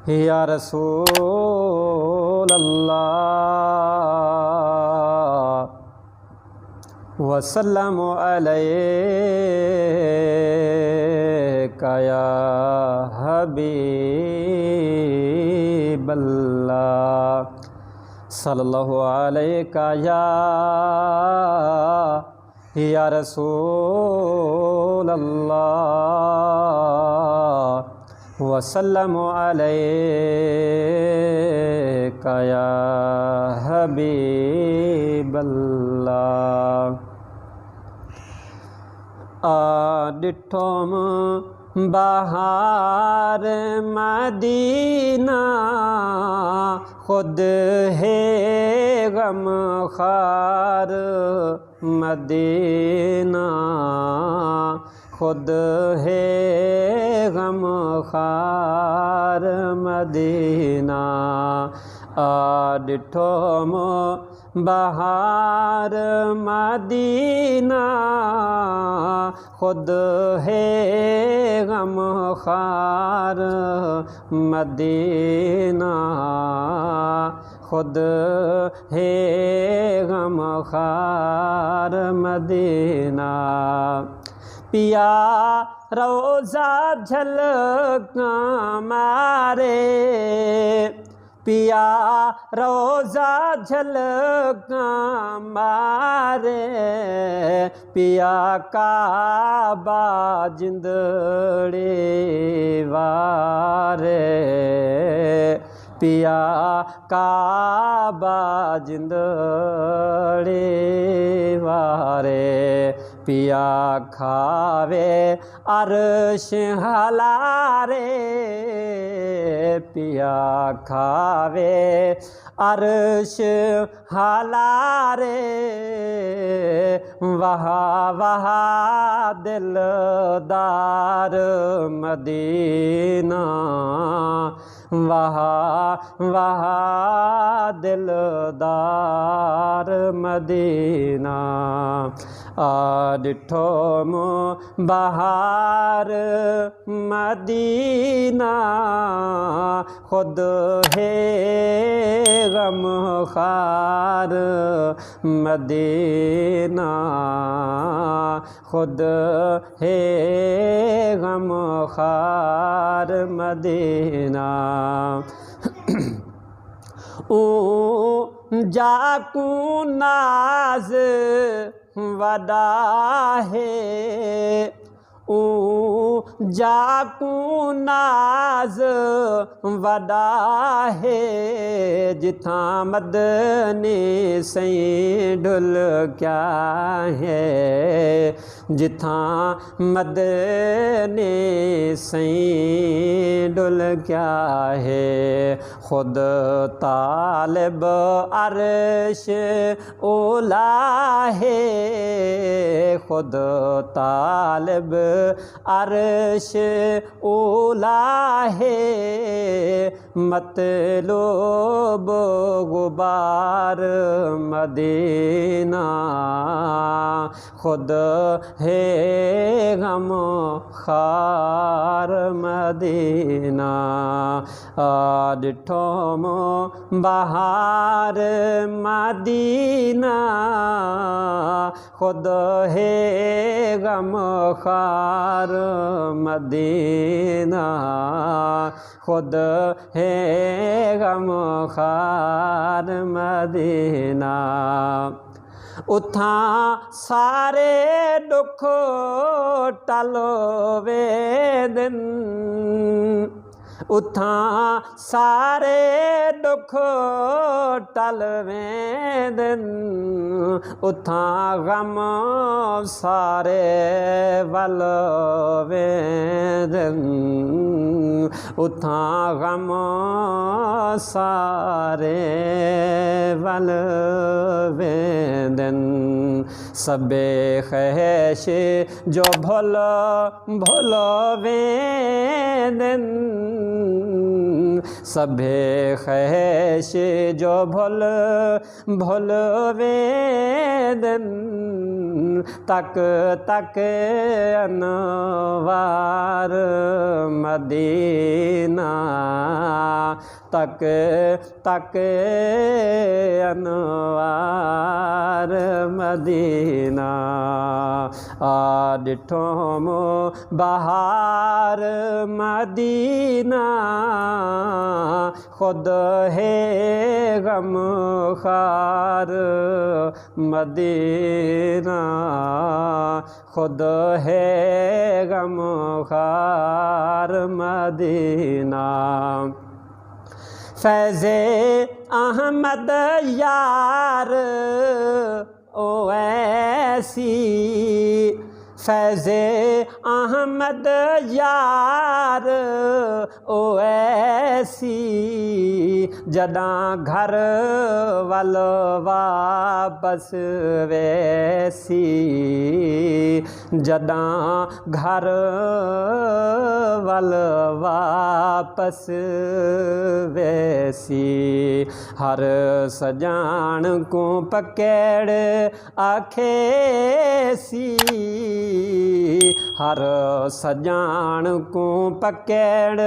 یا رسول اللہ وسلم علیک یا حبیب اللہ صلی اللہ علیک یا رسول اللہ وسلم علیک یا حبیب اللہ ڈٹھوم بہار مدینہ خود ہے غم خار مدینہ خود ہے غم خار مدینہ ڈٹھوم بہار مدینہ خود ہے غم خار مدینہ خود ہے غم خار مدینہ پیا روزہ جھلکاں مارے پیا روزہ جھلکاں مارے پیا کعبہ جندڑی وارے پیا کعبہ جندڑی وارے پیا کھاوے عرش ہلارے پیا کھاوے عرش ہلارے وہاں وہاں دلدار مدینہ وہاں وہاں دلدار مدینہ ڈٹھوم بہار مدینہ خود ہے غم خار مدینہ خود ہے غم خار مدینہ جاکوں ناز وڈا ہے جاکوں ناز وڈا ہے جتھاں مدنی سائیں ڈھل کیا ہے جتھاں مدنی سائیں ڈھل کیا ہے خود طالب عرش اولا ہے خود طالب عرش اولا ہے مطلوب غبار مدینہ خود ہے غم خار مدینہ ڈٹھوم بہار مدینہ خود ہے غم خار مدینہ خود ہے غم خار مدینہ اتھاں سارے دکھ ٹلو ویندن اتھاں سارے دکھ ٹل ویندن اتھاں غم سارے ول ویندن اتھاں غم سارے ول ویندن سبے خیش جو بھول ویندن سبھے خیش جو بھول ویندن تک تک انوار مدینہ تک تک انوار مدینہ ڈٹھو مو بہار مدینہ خود ہے غم خار مدینہ خود ہے غم خار مدینہ فیض احمد یار اویسی فیض احمد یار اویسی جداں گھر ول واپس ویسی جداں گھر ول واپس ویسی ہر سجان کو پکڑ آکھے سی ہر سجان کو پکڑ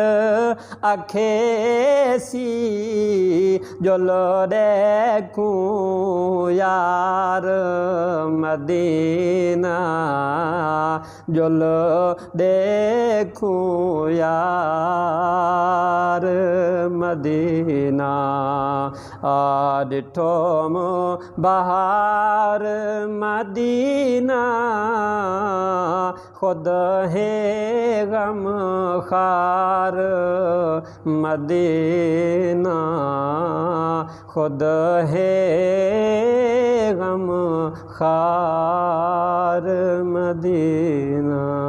آکھے سی جل دیکھوں یار مدینہ جل دیکھوں یار مدینہ ڈٹھو بہار مدینہ خود ہے غم خار مدینہ خود ہے غم خار مدینہ